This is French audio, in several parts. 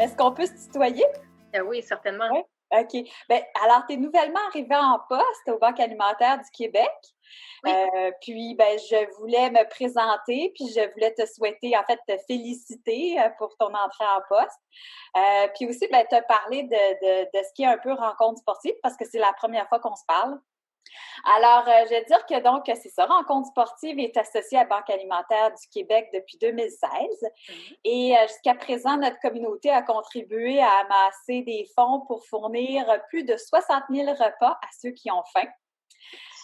Est-ce qu'on peut se tutoyer? Oui, certainement. Oui. OK. Bien, alors, tu es nouvellement arrivée en poste aux Banques alimentaires du Québec. Oui. Puis, ben, je voulais me présenter, puis je voulais te souhaiter, en fait, te féliciter pour ton entrée en poste. Puis aussi, ben, te parler de ce qui est un peu rencontre sportive, parce que c'est la première fois qu'on se parle. Alors, je vais dire que donc, c'est ça, Rencontre sportive est associée à Banque alimentaire du Québec depuis 2016. Et jusqu'à présent, notre communauté a contribué à amasser des fonds pour fournir plus de 60 000 repas à ceux qui ont faim.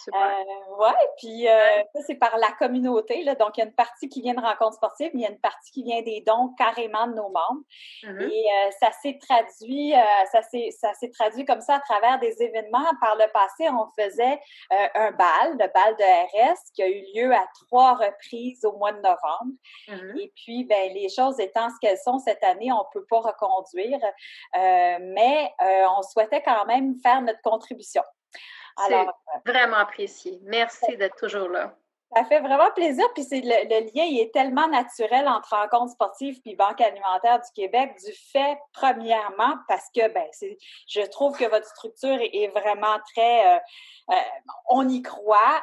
Super. Oui, puis ça, c'est par la communauté, là. Donc, il y a une partie qui vient de Rencontre sportive, mais il y a une partie qui vient des dons carrément de nos membres. Et ça s'est traduit comme ça à travers des événements. Par le passé, on faisait un bal, le bal de RS, qui a eu lieu à 3 reprises au mois de novembre. Et puis, ben, les choses étant ce qu'elles sont cette année, on ne peut pas reconduire, mais on souhaitait quand même faire notre contribution. C'est vraiment apprécié. Merci d'être toujours là. Ça fait vraiment plaisir, puis le lien il est tellement naturel entre Rencontre sportive puis Banque alimentaire du Québec du fait, premièrement, parce que ben je trouve que votre structure est vraiment très, on y croit,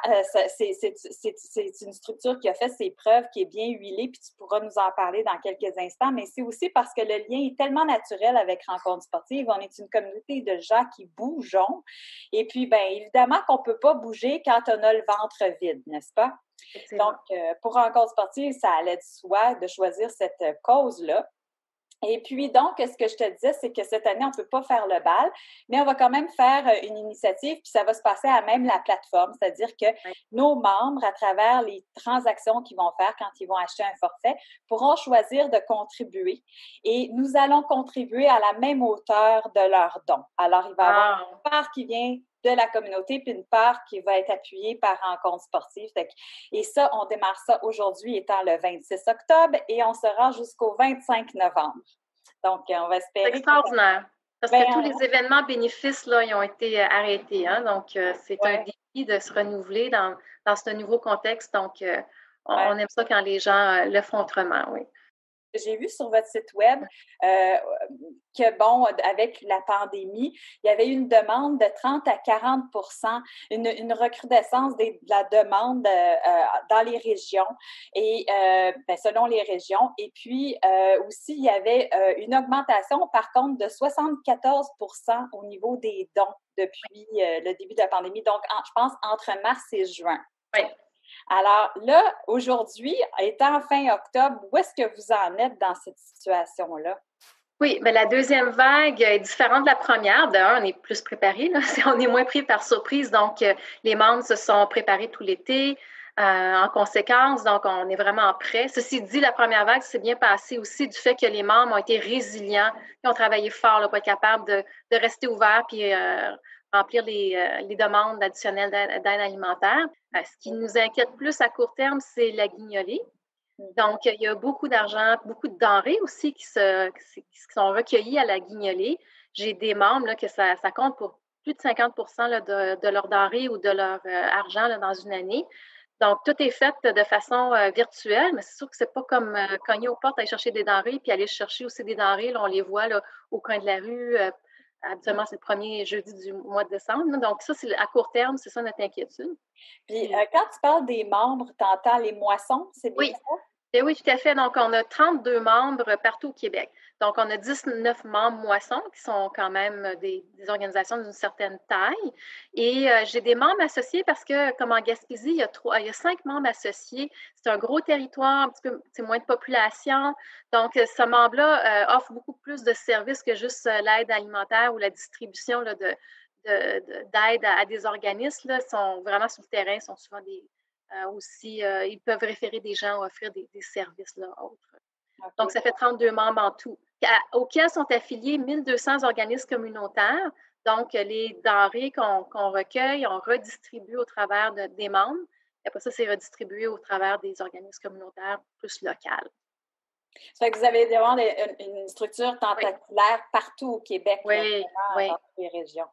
c'est une structure qui a fait ses preuves, qui est bien huilée, puis tu pourras nous en parler dans quelques instants, mais c'est aussi parce que le lien est tellement naturel avec Rencontre sportive, on est une communauté de gens qui bougeons, et puis ben évidemment qu'on peut pas bouger quand on a le ventre vide, n'est-ce pas? Donc, pour Rencontre sportive, ça allait de soi de choisir cette cause-là. Et puis, donc, ce que je te disais, c'est que cette année, on ne peut pas faire le bal, mais on va quand même faire une initiative, puis ça va se passer à même la plateforme, c'est-à-dire que nos membres, à travers les transactions qu'ils vont faire quand ils vont acheter un forfait, pourront choisir de contribuer. Et nous allons contribuer à la même hauteur de leurs dons. Alors, il va y avoir une part qui vient de la communauté, puis une part qui va être appuyée par Rencontre sportive. Et ça, on démarre ça aujourd'hui étant le 26 octobre et on se rend jusqu'au 25 novembre. Donc, on va espérer... C'est extraordinaire. Parce que tous les événements bénéfices, là, ils ont été arrêtés. Hein? Donc, c'est un défi de se renouveler dans ce nouveau contexte. Donc, on aime ça quand les gens le font autrement, oui. J'ai vu sur votre site web que, bon, avec la pandémie, il y avait une demande de 30 à 40 une recrudescence de la demande dans les régions, et ben, selon les régions. Et puis, aussi, il y avait une augmentation, par contre, de 74 au niveau des dons depuis le début de la pandémie. Donc, je pense, entre mars et juin. Oui. Alors là, aujourd'hui, étant fin octobre, où est-ce que vous en êtes dans cette situation-là? Oui, bien, la deuxième vague est différente de la première. D'un, on est plus préparé, là. On est moins pris par surprise. Donc, les membres se sont préparés tout l'été en conséquence. Donc, on est vraiment prêts. Ceci dit, la première vague s'est bien passée aussi du fait que les membres ont été résilients, ils ont travaillé fort là, pour être capables de rester ouverts puis remplir les demandes additionnelles d'aide alimentaire. Ce qui nous inquiète plus à court terme, c'est la guignolée. Donc, il y a beaucoup d'argent, beaucoup de denrées aussi qui sont recueillies à la guignolée. J'ai des membres là, que ça compte pour plus de 50 là, de leurs denrées ou de leur argent là, dans une année. Donc, tout est fait de façon virtuelle, mais c'est sûr que c'est pas comme cogner aux portes, aller chercher des denrées, puis aller chercher aussi des denrées. Là, on les voit là, au coin de la rue. Habituellement, c'est le premier jeudi du mois de décembre. Donc, ça, c'est à court terme, c'est ça notre inquiétude. Puis, quand tu parles des membres, tu entends les moissons, c'est bien ça? Et oui, tout à fait. Donc, on a 32 membres partout au Québec. Donc, on a 19 membres moissons qui sont quand même des organisations d'une certaine taille. Et j'ai des membres associés parce que, comme en Gaspésie, il y a 5 membres associés. C'est un gros territoire, un petit peu moins de population. Donc, ce membre-là offre beaucoup plus de services que juste l'aide alimentaire ou la distribution là, d'aide à des organismes. Là, sont vraiment sur le terrain, sont souvent aussi, ils peuvent référer des gens, offrir des services là, autres. Okay. Donc, ça fait 32 membres en tout, auxquels sont affiliés 1200 organismes communautaires. Donc, les denrées qu'on recueille, on redistribue au travers des membres. Et après ça, c'est redistribué au travers des organismes communautaires plus locaux. Ça fait que vous avez vraiment une structure tentaculaire partout au Québec, oui, dans toutes les régions.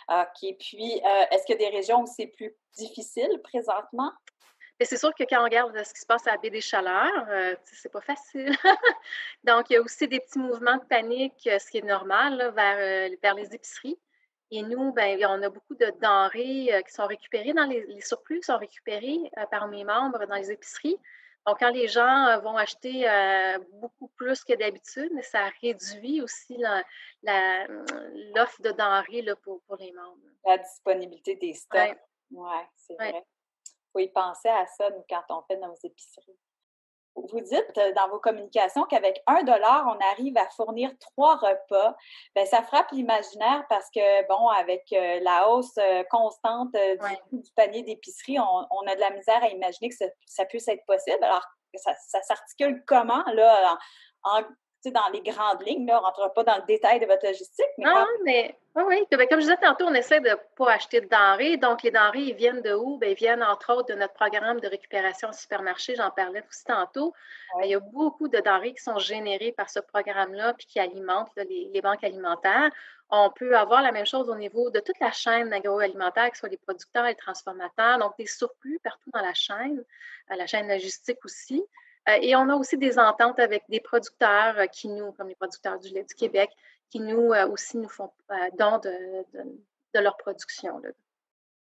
OK. Puis, est-ce qu'il y a des régions où c'est plus difficile présentement? Mais c'est sûr que quand on regarde ce qui se passe à la baie des Chaleurs, c'est pas facile. Donc, il y a aussi des petits mouvements de panique, ce qui est normal, là, vers les épiceries. Et nous, ben, on a beaucoup de denrées qui sont récupérées dans les surplus qui sont récupérés par mes membres dans les épiceries. Donc, quand les gens vont acheter beaucoup plus que d'habitude, ça réduit aussi l'offre de denrées là, pour les membres. La disponibilité des stocks. Oui, c'est Ouais. vrai. Il faut y penser à ça, nous, quand on fait nos épiceries. Vous dites dans vos communications qu'avec 1 $, on arrive à fournir 3 repas. Bien, ça frappe l'imaginaire parce que, bon, avec la hausse constante du coût du panier d'épicerie, on a de la misère à imaginer que ça puisse être possible. Alors, ça s'articule comment, là, dans les grandes lignes, là, on ne rentrera pas dans le détail de votre logistique. Mais oui. Comme je disais tantôt, on essaie de ne pas acheter de denrées. Donc, les denrées, ils viennent de où? Bien, ils viennent, entre autres, de notre programme de récupération au supermarché. J'en parlais aussi tantôt. Oui. Il y a beaucoup de denrées qui sont générées par ce programme-là puis qui alimentent là, les banques alimentaires. On peut avoir la même chose au niveau de toute la chaîne agroalimentaire, que ce soit les producteurs, les transformateurs, donc des surplus partout dans la chaîne logistique aussi. Et on a aussi des ententes avec des producteurs comme les producteurs du lait du Québec, qui nous aussi nous font don de leur production. Là.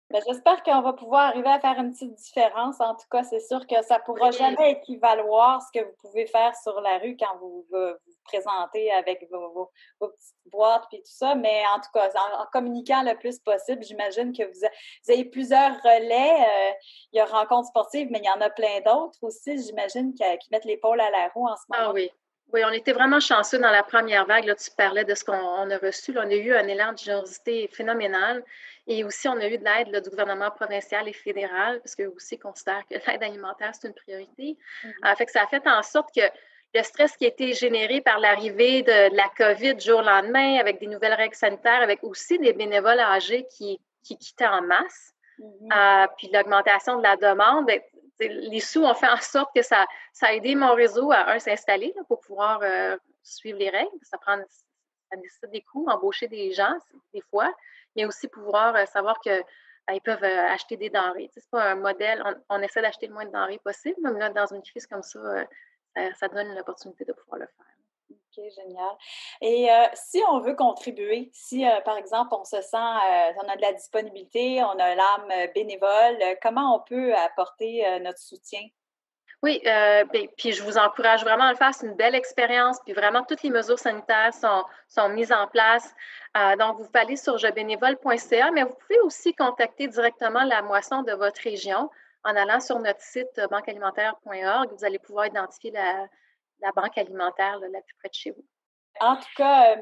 Bien, j'espère qu'on va pouvoir arriver à faire une petite différence. En tout cas, c'est sûr que ça ne pourra jamais équivaloir ce que vous pouvez faire sur la rue quand vous vous présentez avec vos petites boîtes et tout ça. Mais en tout cas, en communiquant le plus possible, j'imagine que vous avez plusieurs relais. Il y a Rencontres sportives, mais il y en a plein d'autres aussi, j'imagine, qui mettent l'épaule à la roue en ce moment. Ah oui. Oui, on était vraiment chanceux dans la première vague. Là, tu parlais de ce qu'on a reçu. Là, on a eu un élan de générosité phénoménal. Et aussi, on a eu de l'aide du gouvernement provincial et fédéral, parce qu'eux aussi considèrent que l'aide alimentaire, c'est une priorité. Fait que ça a fait en sorte que le stress qui a été généré par l'arrivée de la COVID du jour au lendemain, avec des nouvelles règles sanitaires, avec aussi des bénévoles âgés qui quittaient en masse, puis l'augmentation de la demande, bien, les sous ont fait en sorte que ça a aidé mon réseau à s'installer là, pour pouvoir suivre les règles. Ça nécessite des coûts, embaucher des gens des fois, mais aussi pouvoir savoir qu'ils peuvent acheter des denrées. C'est pas un modèle, on essaie d'acheter le moins de denrées possible, mais là, dans une crise comme ça, ça donne l'opportunité de pouvoir le faire. OK, génial. Et si on veut contribuer, si par exemple on se sent, on a de la disponibilité, on a l'âme bénévole, comment on peut apporter notre soutien? Oui, puis je vous encourage vraiment à le faire. C'est une belle expérience. Puis vraiment, toutes les mesures sanitaires sont mises en place. Donc, vous pouvez aller sur jebénévole.ca, mais vous pouvez aussi contacter directement la moisson de votre région en allant sur notre site banquealimentaire.org. Vous allez pouvoir identifier la banque alimentaire là, la plus près de chez vous. En tout cas,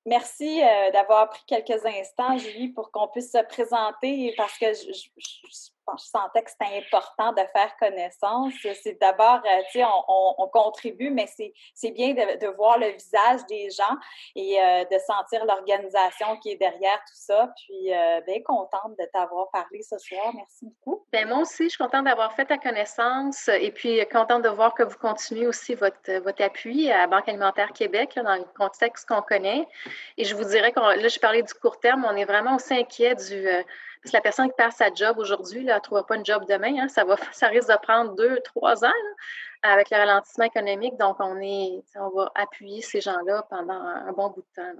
merci d'avoir pris quelques instants, Julie, pour qu'on puisse se présenter parce que je sentais que c'était important de faire connaissance. C'est d'abord, tu sais, on contribue, mais c'est bien de voir le visage des gens et de sentir l'organisation qui est derrière tout ça. Puis, bien contente de t'avoir parlé ce soir. Merci beaucoup. Bien, moi aussi, je suis contente d'avoir fait ta connaissance et puis contente de voir que vous continuez aussi votre appui à Banque alimentaire Québec là, dans le contexte qu'on connaît. Et je vous dirais là, je parlais du court terme, on est vraiment aussi inquiet parce que la personne qui perd sa job aujourd'hui, elle ne trouvera pas une job demain. Hein, ça risque de prendre 2-3 ans là, avec le ralentissement économique. Donc, on va appuyer ces gens-là pendant un bon bout de temps.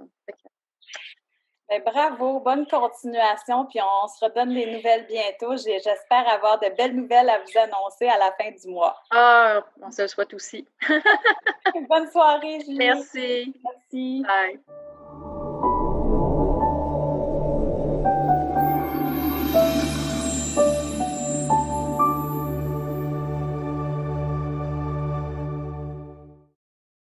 Bien, bravo, bonne continuation, puis on se redonne des nouvelles bientôt. J'espère avoir de belles nouvelles à vous annoncer à la fin du mois. Ah, on se le souhaite aussi. Bonne soirée, Julie. Merci. Merci. Bye.